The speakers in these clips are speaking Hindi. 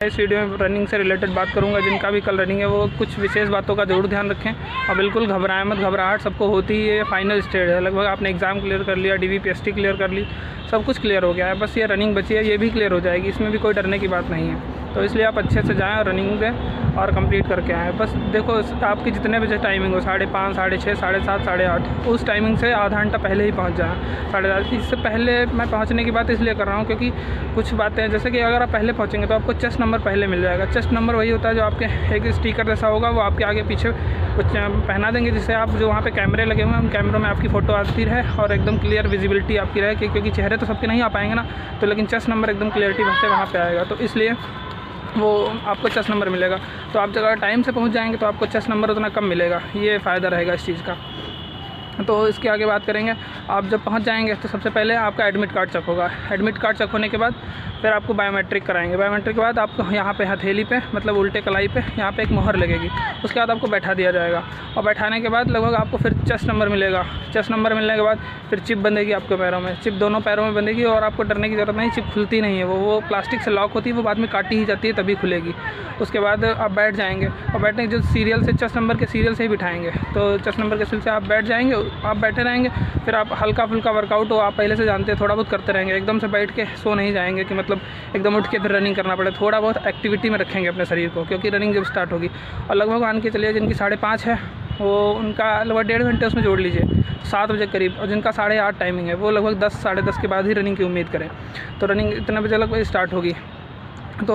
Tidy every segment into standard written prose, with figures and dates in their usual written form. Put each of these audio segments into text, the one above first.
इस वीडियो में रनिंग से रिलेटेड बात करूंगा। जिनका भी कल रनिंग है वो कुछ विशेष बातों का ज़रूर ध्यान रखें और बिल्कुल घबराएं मत। घबराहट सबको होती ही है, फाइनल स्टेज है। लगभग आपने एग्ज़ाम क्लियर कर लिया, DVPST क्लियर कर ली, सब कुछ क्लियर हो गया है, बस ये रनिंग बची है, ये भी क्लियर हो जाएगी। इसमें भी कोई डरने की बात नहीं है। तो इसलिए आप अच्छे से जाएँ और रनिंग दें और कंप्लीट करके आएँ। बस देखो आपकी जितने बजे टाइमिंग हो, 5:30, 6:30, 7:30, 8:30, उस टाइमिंग से आधा घंटा पहले ही पहुँच जाएँ। 8:30 इससे पहले मैं पहुँचने की बात इसलिए कर रहा हूँ क्योंकि कुछ बातें हैं, जैसे कि अगर आप पहले पहुँचेंगे तो आपको चेस्ट नंबर पहले मिल जाएगा। चेस्ट नंबर वही होता है जो आपके एक स्टिकर जैसा होगा, वो आपके आगे पीछे कुछ पहना देंगे, जिससे आप जो वहाँ पे कैमरे लगे हुए हैं उन कैमरों में आपकी फ़ोटो आती रहे और एकदम क्लियर विजिबिलिटी आपकी रहे, क्योंकि चेहरे तो सबके नहीं आ पाएंगे ना, तो लेकिन चेस्ट नंबर एकदम क्लियरिटी से वहाँ पे आएगा। तो इसलिए वो आपको चेस्ट नंबर मिलेगा। तो आप अगर टाइम से पहुँच जाएंगे तो आपको चेस्ट नंबर उतना कम मिलेगा, ये फ़ायदा रहेगा इस चीज़ का। तो इसके आगे बात करेंगे। आप जब पहुंच जाएंगे तो सबसे पहले आपका एडमिट कार्ड चेक होगा। एडमिट कार्ड चेक होने के बाद फिर आपको बायोमेट्रिक कराएंगे। बायोमेट्रिक के बाद आपको यहाँ पे हथेली पे, मतलब उल्टे कलाई पे, यहाँ पे एक मोहर लगेगी। उसके बाद आपको बैठा दिया जाएगा और बैठाने के बाद लगभग आपको फिर चेस्ट नंबर मिलेगा। चेस्ट नंबर मिलने के बाद फिर चिप बंधेगी आपके पैरों में। चिप दोनों पैरों में बंधेगी और आपको डरने की ज़रूरत नहीं, चिप खुलती नहीं है, वो प्लास्टिक से लॉक होती है, वो बाद में काटी ही जाती है तभी खुलेगी। उसके बाद आप बैठ जाएंगे और बैठने के जो सीरियल से, चेस्ट नंबर के सीरियल से ही बिठाएंगे, तो चेस्ट नंबर के सीरियल से आप बैठ जाएंगे, आप बैठे रहेंगे। फिर आप हल्का फुल्का वर्कआउट हो, आप पहले से जानते हैं, थोड़ा बहुत करते रहेंगे। एकदम से बैठ के सो नहीं जाएंगे कि मतलब एकदम उठ के फिर रनिंग करना पड़े। थोड़ा बहुत एक्टिविटी में रखेंगे अपने शरीर को, क्योंकि रनिंग जब स्टार्ट होगी। और लगभग मान के चलिए जिनकी 5:30 है वो उनका लगभग 1.5 घंटे उसमें जोड़ लीजिए, 7 बजे करीब। और जिनका 8:30 टाइमिंग है वो लगभग 10, 10:30 के बाद ही रनिंग की उम्मीद करें। तो रनिंग इतने बजे लगभग स्टार्ट होगी। तो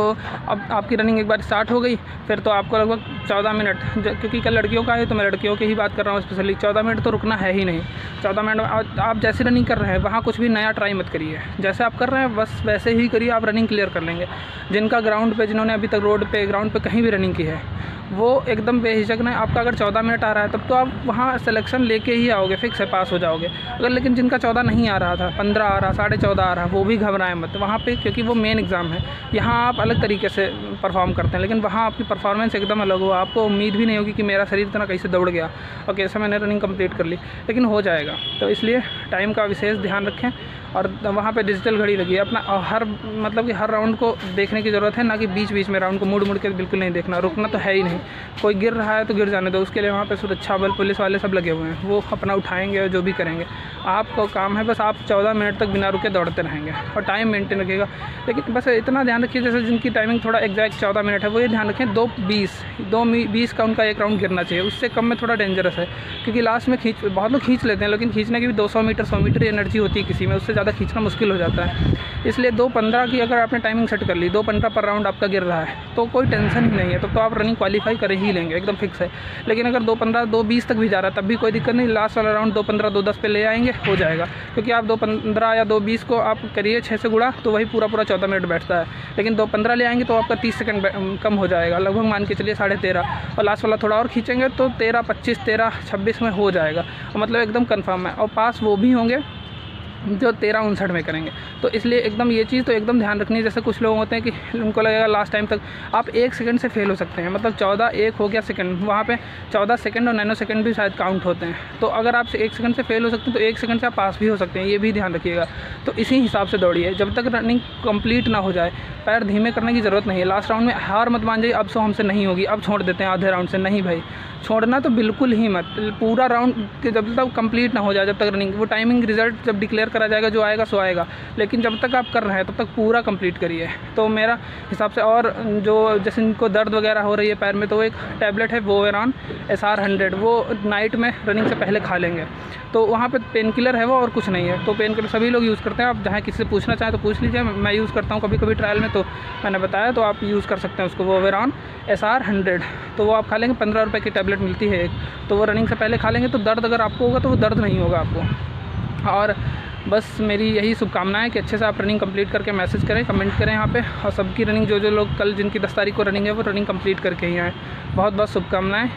अब आपकी रनिंग एक बार स्टार्ट हो गई फिर तो आपको लगभग 14 मिनट, क्योंकि कल लड़कियों का है तो मैं लड़कियों की ही बात कर रहा हूँ स्पेशली, 14 मिनट तो रुकना है ही नहीं। 14 मिनट आप जैसे रनिंग कर रहे हैं वहाँ कुछ भी नया ट्राई मत करिए। जैसे आप कर रहे हैं बस वैसे ही करिए, आप रनिंग क्लियर कर लेंगे। जिनका ग्राउंड पे, जिन्होंने अभी तक रोड पे, ग्राउंड पे कहीं भी रनिंग की है, वो एकदम बेहिचक नहीं। आपका अगर 14 मिनट आ रहा है तब तो आप वहाँ सिलेक्शन लेके ही आओगे, फिक्स है, पास हो जाओगे। अगर लेकिन जिनका 14 नहीं आ रहा था, 15 आ रहा, 14.5 आ रहा, वो भी घबराएं मत वहाँ पे, क्योंकि वो मेन एग्ज़ाम है। यहाँ आप अलग तरीके से परफॉर्म करते हैं, लेकिन वहाँ आपकी परफॉर्मेंस एकदम अलग हो। आपको उम्मीद भी नहीं होगी कि मेरा शरीर इतना कैसे दौड़ गया और कैसे मैंने रनिंग कंप्लीट कर ली, लेकिन हो जाएगा। तो इसलिए टाइम का विशेष ध्यान रखें। और वहाँ पे डिजिटल घड़ी लगी है अपना, हर मतलब कि हर राउंड को देखने की ज़रूरत है, ना कि बीच बीच में राउंड को मुड़ के बिल्कुल नहीं देखना। रुकना तो है ही नहीं। कोई गिर रहा है तो गिर जाने दो, उसके लिए वहाँ पे सुरक्षा बल, पुलिस वाले सब लगे हुए हैं, वो अपना उठाएंगे और जो भी करेंगे। आपका काम है बस आप 14 मिनट तक बिना रुके दौड़ते रहेंगे और टाइम मेंटेन रखिएगा। लेकिन बस इतना ध्यान रखिए, जैसे जिनकी टाइमिंग थोड़ा एग्जैक्ट 14 मिनट है वो ये ध्यान रखें 2:20 का उनका एक राउंड गिरना चाहिए। उससे कम में थोड़ा डेंजरस है, क्योंकि लास्ट में बहुत लोग खींच लेते हैं, लेकिन खींचने की भी 200 मीटर 100 मीटर एनर्जी होती है किसी में, उससे ज़्यादा खींचना मुश्किल हो जाता है। इसलिए 2:15 की अगर आपने टाइमिंग सेट कर ली, 2:15 पर राउंड आपका गिर रहा है तो कोई टेंशन ही नहीं है, तो आप रनिंग क्वालिफाई कर ही लेंगे, एकदम फिक्स है। लेकिन अगर 2:15, 2:20 तक भी जा रहा है तब भी कोई दिक्कत नहीं, लास्ट वाला राउंड 2:15, 2:10 पे ले आएंगे, हो जाएगा। क्योंकि आप 2:15 या 2:20 को आप करिए 6 से गुणा, तो वही पूरा 14 मिनट बैठता है। लेकिन 2:15 ले आएंगे तो आपका 30 सेकंड कम हो जाएगा, लगभग मान के चलिए 13.5। और लास्ट वाला थोड़ा और खींचेंगे तो 13:25, 13:26 में हो जाएगा, मतलब एकदम कन्फर्म है। और पास वो भी होंगे जो 13:59 में करेंगे। तो इसलिए एकदम ये चीज़ तो एकदम ध्यान रखनी है। जैसे कुछ लोग होते हैं कि उनको लगेगा लास्ट टाइम तक, आप 1 सेकंड से फेल हो सकते हैं, मतलब 14:1 हो गया सेकंड, वहाँ पे 14 सेकंड और नैनो सेकंड भी शायद काउंट होते हैं। तो अगर आप 1 सेकंड से फेल हो सकते हैं तो 1 सेकंड से आप पास भी हो सकते हैं, ये भी ध्यान रखिएगा। तो इसी हिसाब से दौड़िए जब तक रनिंग कंप्लीट ना हो जाए। पैर धीमे करने की ज़रूरत नहीं है। लास्ट राउंड में हार मत मान जाइए, अब सो हमसे नहीं होगी, अब छोड़ देते हैं आधे राउंड से, नहीं भाई, छोड़ना तो बिल्कुल ही मत। पूरा राउंड जब तक कंप्लीट ना हो जाए, जब तक रनिंग, वो टाइमिंग रिजल्ट जब डिक्लेयर करा जाएगा, जो आएगा सो आएगा, लेकिन जब तक आप कर रहे हैं तब तक पूरा कंप्लीट करिए। तो मेरा हिसाब से, और जो जैसे इनको दर्द वगैरह हो रही है पैर में, तो एक टैबलेट है वोवेरॉन SR 100, वो नाइट में रनिंग से पहले खा लेंगे। तो वहाँ पे पेन किलर है वो, और कुछ नहीं है। तो पेन किलर सभी लोग यूज़ करते हैं, आप जहाँ किसी से पूछना चाहें तो पूछ लीजिए। मैं यूज़ करता हूँ कभी कभी ट्रायल में, तो मैंने बताया, तो आप यूज़ कर सकते हैं उसको, वोवेरॉन SR 100। तो वो आप खा लेंगे, 15 रुपये की टैबलेट मिलती है एक, तो वो रनिंग से पहले खा लेंगे। तो दर्द अगर आपको होगा तो वो दर्द नहीं होगा आपको। और बस मेरी यही शुभकामनाएं कि अच्छे से आप रनिंग कंप्लीट करके मैसेज करें, कमेंट करें यहाँ पे। और सबकी रनिंग, जो लोग कल जिनकी 10 तारीख को रनिंग है वो रनिंग कंप्लीट करके ही आएँ। बहुत बहुत शुभकामनाएं।